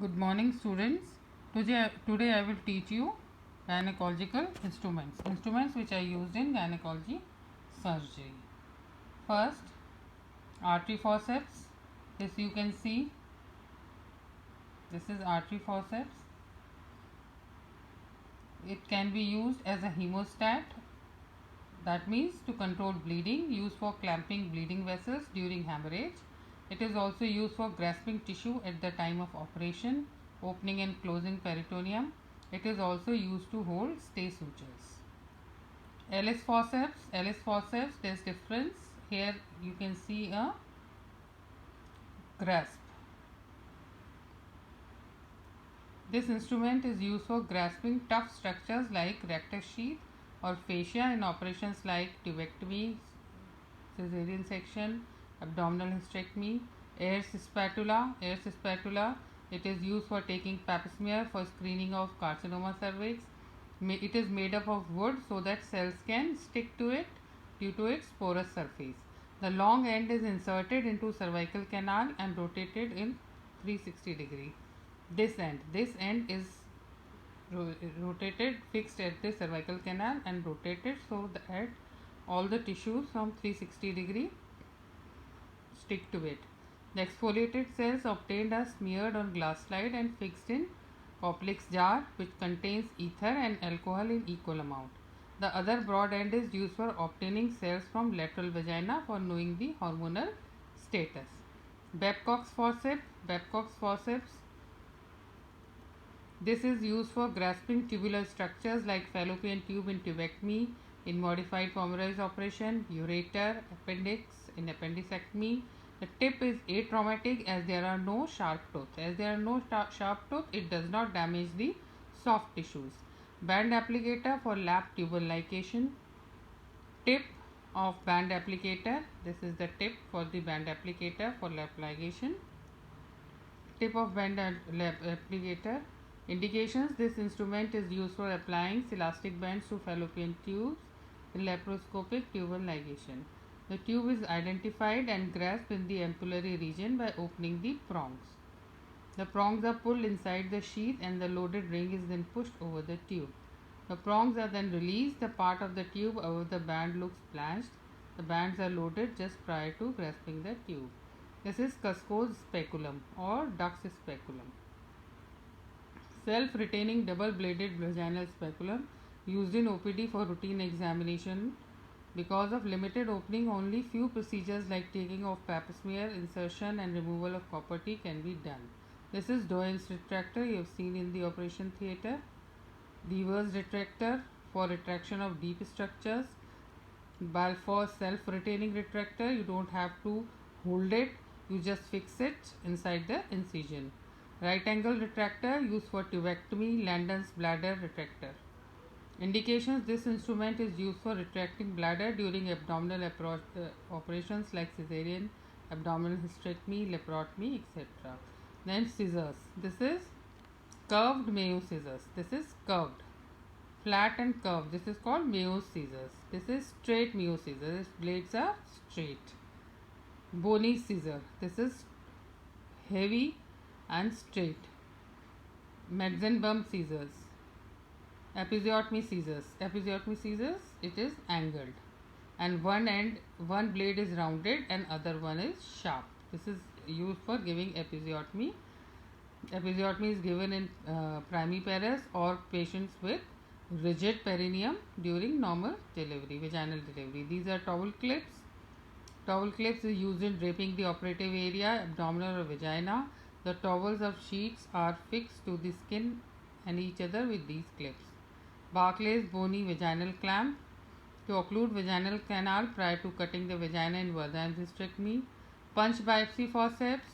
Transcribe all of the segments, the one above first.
Good morning, students. Today I will teach you gynecological instruments. Instruments which are used in gynecology surgery. First, artery forceps. This you can see. This is artery forceps. It can be used as a hemostat. That means to control bleeding, used for clamping bleeding vessels during hemorrhage. It is also used for grasping tissue at the time of operation, opening and closing peritoneum. It is also used to hold stay sutures. Ellis forceps, there is difference. Here you can see a grasp. This instrument is used for grasping tough structures like rectus sheath or fascia in operations like tubectomy, cesarean section, abdominal hysterectomy. Ayres spatula. It is used for taking pap smear for screening of carcinoma cervix. It is made up of wood so that cells can stick to it due to its porous surface. The long end is inserted into cervical canal and rotated in 360 degree. This end is rotated, fixed at the cervical canal and rotated so that all the tissues from 360 degree stick to it. The exfoliated cells obtained are smeared on glass slide and fixed in Koplik's jar, which contains ether and alcohol in equal amount. The other broad end is used for obtaining cells from lateral vagina for knowing the hormonal status. Babcock's forceps. This is used for grasping tubular structures like fallopian tube in tubectomy, in modified polymerase operation, ureter, appendix in appendicectomy. The tip is atraumatic as there are no sharp tooth. It does not damage the soft tissues. Band applicator for lap tubal ligation. Tip of band applicator. This is the tip for the band applicator for lap ligation. Tip of band applicator. Indications: this instrument is used for applying elastic bands to fallopian tubes in laparoscopic tubal ligation. The tube is identified and grasped in the ampullary region by opening the prongs. The prongs are pulled inside the sheath and the loaded ring is then pushed over the tube. The prongs are then released. The part of the tube above the band looks blanched. The bands are loaded just prior to grasping the tube. This is Cusco's speculum or duck's speculum. Self-retaining double-bladed vaginal speculum used in OPD for routine examination. Because of limited opening, only few procedures like taking of pap smear, insertion and removal of copper T can be done. This is Doyen's retractor you have seen in the operation theatre. Weaver's retractor for retraction of deep structures. Balfour self-retaining retractor, you don't have to hold it, you just fix it inside the incision. Right angle retractor used for tubectomy, Landon's bladder retractor. Indications: this instrument is used for retracting bladder during abdominal operations like cesarean, abdominal hysterectomy, laparotomy, etc. Then scissors. This is curved Mayo scissors. This is curved. Flat and curved. This is called Mayo scissors. This is straight Mayo scissors. Its blades are straight. Bony scissor. This is heavy and straight. Metzenbaum scissors. Episiotomy scissors, it is angled and one blade is rounded and other one is sharp. This is used for giving episiotomy. Episiotomy is given in primiparous or patients with rigid perineum during normal delivery, vaginal delivery. These are towel clips. Towel clips is used in draping the operative area, abdominal or vagina. The towels of sheets are fixed to the skin and each other with these clips. Barclay's bony vaginal clamp to occlude vaginal canal prior to cutting the vagina in Wertheim's hysterectomy. Punch biopsy forceps.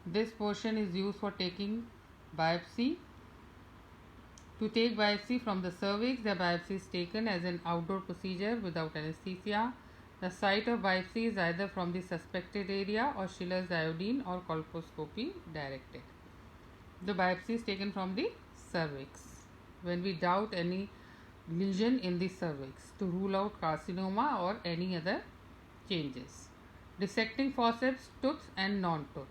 This portion is used for taking biopsy. To take biopsy from the cervix, the biopsy is taken as an outdoor procedure without anesthesia. The site of biopsy is either from the suspected area or Schiller's iodine or colposcopy directed. The biopsy is taken from the cervix when we doubt any lesion in the cervix to rule out carcinoma or any other changes. Dissecting forceps, tooth and non-tooth.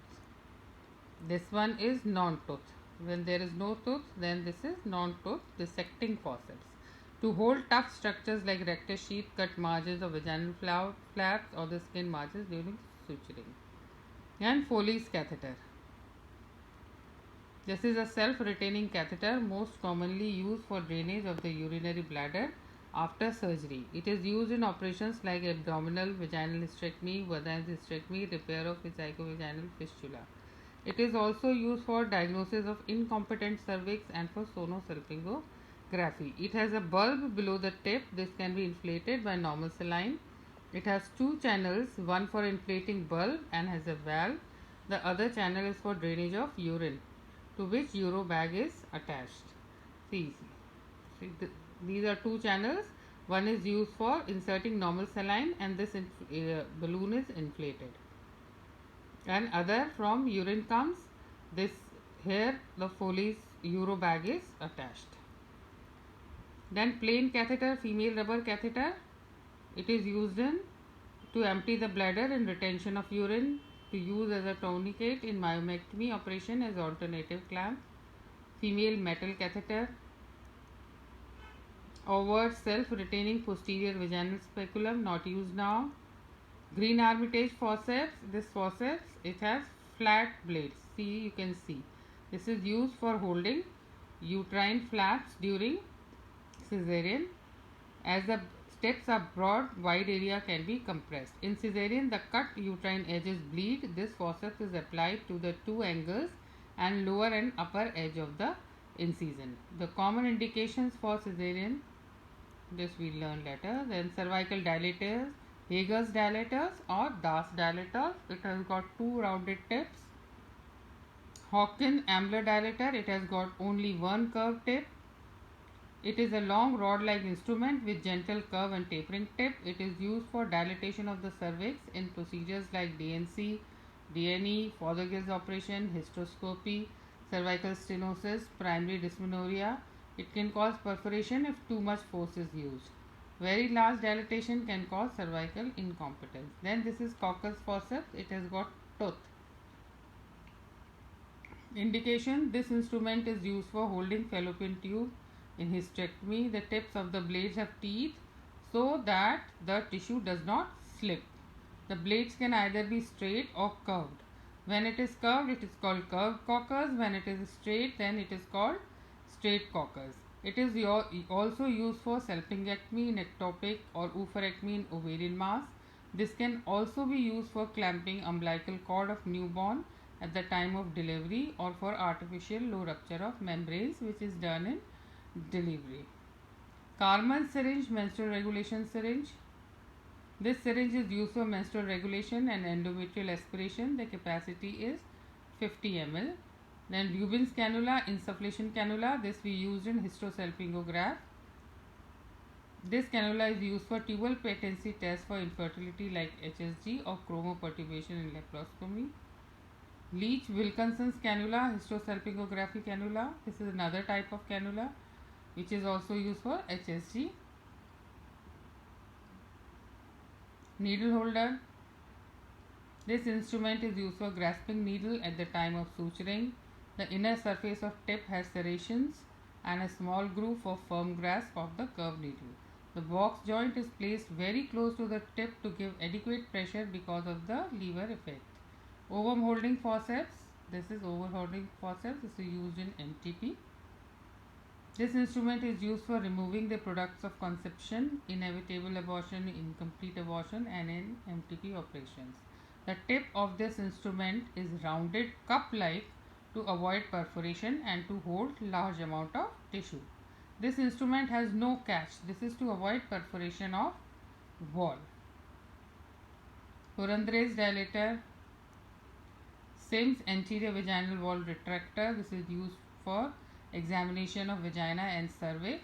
This one is non-tooth. When there is no tooth, then this is non-tooth dissecting forceps. To hold tough structures like rectus sheath, cut margins of vaginal flaps or the skin margins during suturing. And Foley's catheter. This is a self-retaining catheter most commonly used for drainage of the urinary bladder after surgery. It is used in operations like abdominal, vaginal hysterectomy, vaginal hysterectomy, repair of zygovaginal fistula. It is also used for diagnosis of incompetent cervix and for sonosalpingography. It has a bulb below the tip. This can be inflated by normal saline. It has two channels, one for inflating bulb and has a valve. The other channel is for drainage of urine, to which urobag is attached. See, these are two channels. One is used for inserting normal saline and this balloon is inflated. And other from urine comes. This here the Foley's urobag is attached. Then plain catheter, female rubber catheter. It is used to empty the bladder in retention of urine, to use as a tourniquet in myomectomy operation as alternative clamp. Female metal catheter. Overt self-retaining posterior vaginal speculum, not used now. Green Armitage forceps. This forceps, it has flat blades. See, you can see. This is used for holding uterine flaps during cesarean. As the steps are broad, wide area can be compressed. In cesarean, the cut uterine edges bleed. This forceps is applied to the two angles and lower and upper edge of the incision. The common indications for cesarean, this we learn later. Then cervical dilators, Hager's dilators or Das dilators. It has got two rounded tips. Hawkin Ambler dilator. It has got only one curved tip. It is a long rod-like instrument with gentle curve and tapering tip. It is used for dilatation of the cervix in procedures like DNC, DNE, Fothergill's operation, hysteroscopy, cervical stenosis, primary dysmenorrhea. It can cause perforation if too much force is used. Very large dilatation can cause cervical incompetence. Then this is Cocker's forceps. It has got tooth. Indication: this instrument is used for holding fallopian tube in hysterectomy. The tips of the blades have teeth so that the tissue does not slip. The blades can either be straight or curved. When it is curved, it is called curved Cockers. When it is straight, then it is called straight Cockers. It is also used for salpingectomy in ectopic or oophorectomy in ovarian mass. This can also be used for clamping umbilical cord of newborn at the time of delivery or for artificial low rupture of membranes, which is done in delivery. Carman syringe, menstrual regulation syringe. This syringe is used for menstrual regulation and endometrial aspiration. The capacity is 50 ml. Then Rubin's cannula, insufflation cannula. This we used in hysterosalpingograph. This cannula is used for tubal patency tests for infertility like HSG or chromoperturbation in laparoscopy. Leach Wilkinson's cannula, hysterosalpingography cannula. This is another type of cannula which is also used for HSG. Needle holder. This instrument is used for grasping needle at the time of suturing. The inner surface of tip has serrations and a small groove for firm grasp of the curved needle. The box joint is placed very close to the tip to give adequate pressure because of the lever effect. Ovum holding forceps. This is ovum holding forceps. This is used in MTP. This instrument is used for removing the products of conception, inevitable abortion, incomplete abortion, and in MTP operations. The tip of this instrument is rounded cup-like to avoid perforation and to hold large amount of tissue. This instrument has no catch. This is to avoid perforation of wall. Purandra's dilator. Sims anterior vaginal wall retractor. This is used for examination of vagina and cervix.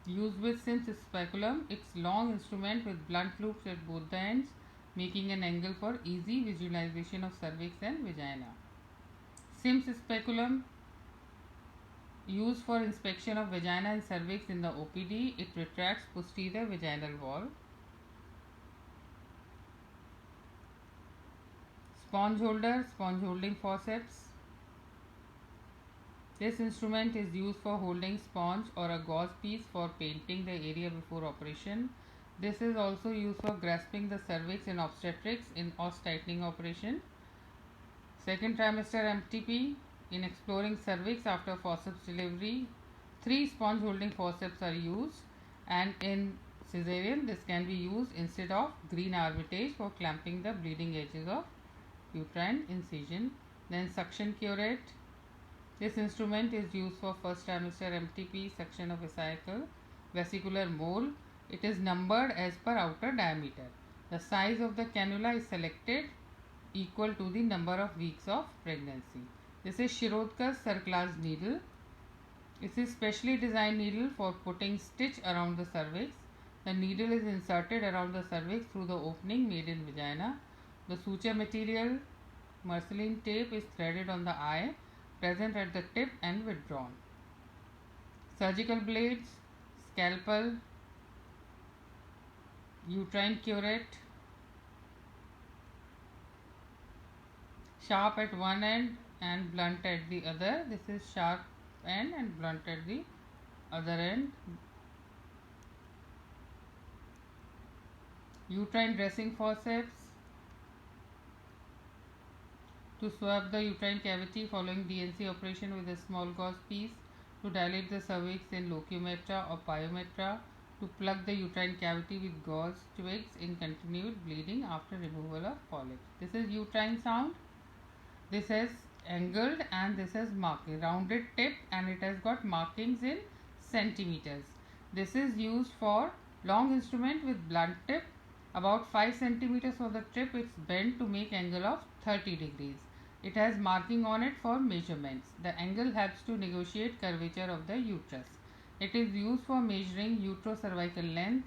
Used with Sims speculum. It's long instrument with blunt loops at both the ends, making an angle for easy visualization of cervix and vagina. Sims speculum used for inspection of vagina and cervix in the OPD. It retracts posterior vaginal wall. Sponge holder, sponge holding forceps. This instrument is used for holding sponge or a gauze piece for painting the area before operation. This is also used for grasping the cervix in obstetrics in os tightening operation. Second trimester MTP, in exploring cervix after forceps delivery, 3 sponge holding forceps are used, and in cesarean this can be used instead of green armitage for clamping the bleeding edges of uterine incision. Then suction curette. This instrument is used for first trimester MTP section of vesicular mole. It is numbered as per outer diameter. The size of the cannula is selected equal to the number of weeks of pregnancy. This is Shirodkar's Cerclage needle. This is specially designed needle for putting stitch around the cervix. The needle is inserted around the cervix through the opening made in vagina. The suture material, Marceline tape, is threaded on the eye, present at the tip and withdrawn. Surgical blades, scalpel, uterine curette, sharp at one end and blunt at the other. This is sharp end and blunt at the other end. Uterine dressing forceps, to swab the uterine cavity following DNC operation with a small gauze piece, to dilate the cervix in locumetra or pyometra, to plug the uterine cavity with gauze twigs in continued bleeding after removal of polyps. This is uterine sound. This has angled and this has rounded tip, and it has got markings in centimeters. This is used for long instrument with blunt tip, about 5 centimeters for the tip. It's bent to make angle of 30 degrees. It has marking on it for measurements. The angle helps to negotiate curvature of the uterus. It is used for measuring uterocervical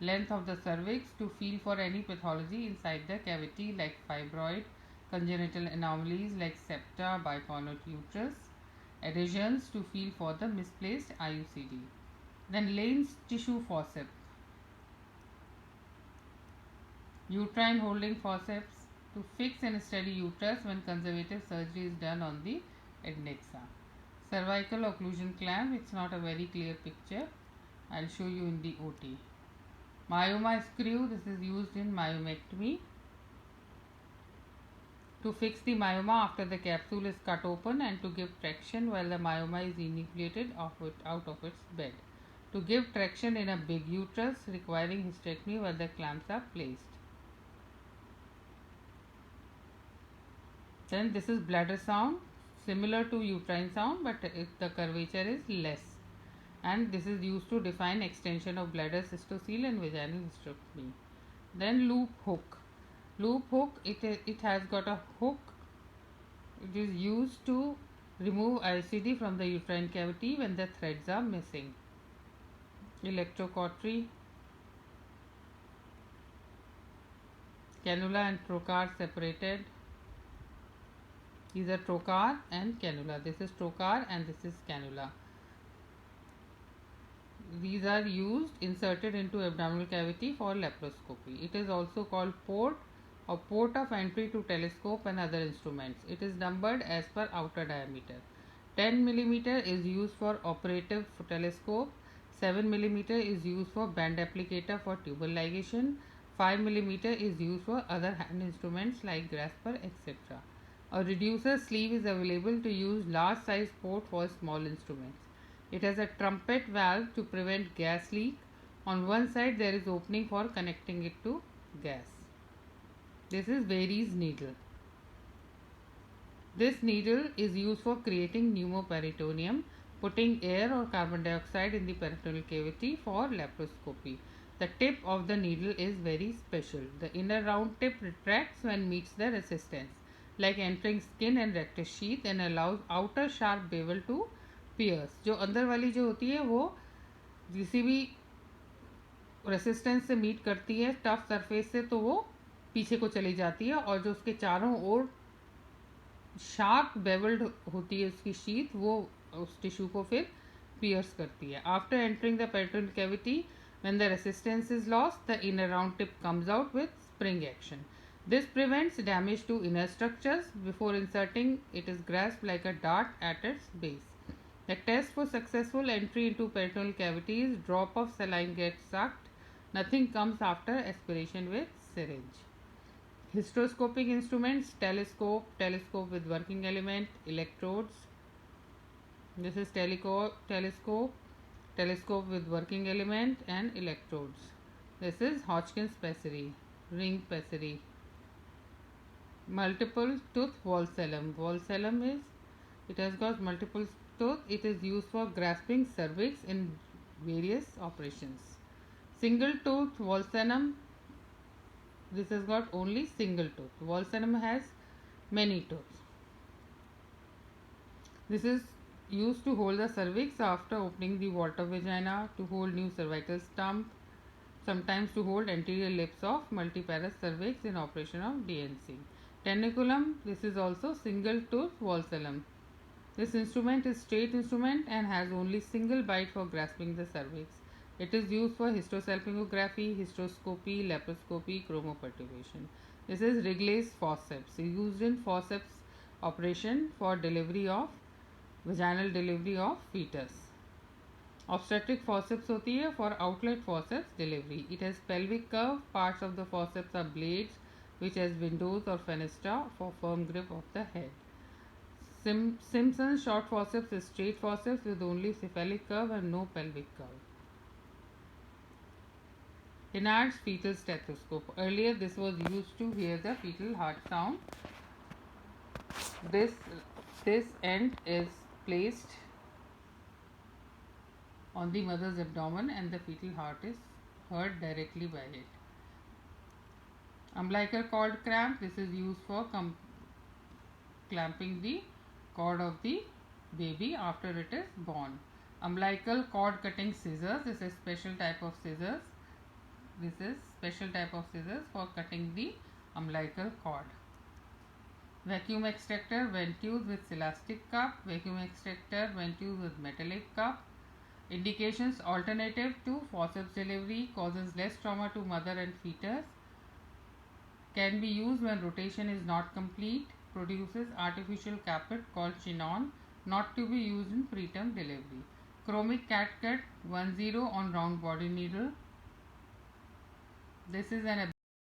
length of the cervix, to feel for any pathology inside the cavity like fibroid, congenital anomalies like septa, bicornuate uterus, adhesions, to feel for the misplaced IUCD. Then Lane's tissue forceps, uterine holding forceps, to fix and steady uterus when conservative surgery is done on the adnexa. Cervical occlusion clamp, it's not a very clear picture. I'll show you in the OT. Myoma screw, this is used in myomectomy, to fix the myoma after the capsule is cut open and to give traction while the myoma is enucleated out of its bed. To give traction in a big uterus requiring hysterectomy where the clamps are placed. Then this is bladder sound, similar to uterine sound, but the curvature is less. And this is used to define extension of bladder cystocele and vaginal hysterectomy. Then loop hook. Loop hook, it has got a hook. It is used to remove ICD from the uterine cavity when the threads are missing. Electrocautery. Cannula and trocar separated. These are trocar and cannula. This is trocar and this is cannula. These are inserted into abdominal cavity for laparoscopy. It is also called port or port of entry to telescope and other instruments. It is numbered as per outer diameter. 10 mm is used for operative telescope. 7 mm is used for band applicator for tubal ligation. 5 mm is used for other hand instruments like grasper, etc. A reducer sleeve is available to use large size port for small instruments. It has a trumpet valve to prevent gas leak. On one side there is opening for connecting it to gas. This is Verey's needle. This needle is used for creating pneumoperitoneum, putting air or carbon dioxide in the peritoneal cavity for laparoscopy. The tip of the needle is very special. The inner round tip retracts when meets the resistance, like entering skin and rectus sheath, and allows outer sharp bevel to pierce. जो अंदर वाली जो होती है वो किसी भी resistance से मीट करती है टफ सरफेस से, तो वो पीछे को चली जाती है, और जो उसके चारों ओर शार्प बेवल्ड होती है उसकी शीथ, वो उस टिश्यू को फिर पियर्स करती है. After entering the peritoneal cavity, when the resistance is lost, the inner round tip comes out with spring action. This prevents damage to inner structures. Before inserting, it is grasped like a dart at its base. The test for successful entry into peritoneal cavity is drop of saline gets sucked. Nothing comes after aspiration with syringe. Hysteroscopic instruments: telescope, telescope with working element, electrodes. This is telescope, telescope with working element and electrodes. This is Hodgkin's pessary, ring pessary. Multiple tooth valvulum. Valvulum is, it has got multiple tooth. It is used for grasping cervix in various operations. Single tooth valvulum. This has got only single tooth. Valvulum has many tooths. This is used to hold the cervix after opening the vault of vagina, to hold new cervical stump, sometimes to hold anterior lips of multiparous cervix in operation of DNC. Tenaculum, this is also single tooth valvulum. This instrument is straight instrument and has only single bite for grasping the cervix. It is used for hysterosalpingography, hysteroscopy, laparoscopy, chromoperturbation. This is Wrigley's forceps, used in forceps operation for delivery of vaginal delivery of fetus. Obstetric forceps होती है for outlet forceps delivery. It has pelvic curve. Parts of the forceps are blades which has windows or fenestra for firm grip of the head. Simpson's short forceps is straight forceps with only cephalic curve and no pelvic curve. Dinard's fetal stethoscope. Earlier this was used to hear the fetal heart sound. This end is placed on the mother's abdomen and the fetal heart is heard directly by it. Umbilical cord cramp. This is used for clamping the cord of the baby after it is born. Umbilical cord cutting scissors. This is special type of scissors. This is special type of scissors for cutting the umbilical cord. Vacuum extractor, ventuse with elastic cup. Vacuum extractor, ventuse with metallic cup. Indications: alternative to forceps delivery, causes less trauma to mother and fetus, can be used when rotation is not complete, produces artificial caput called chinon, not to be used in preterm delivery. Chromic catgut 10 on round body needle. This is an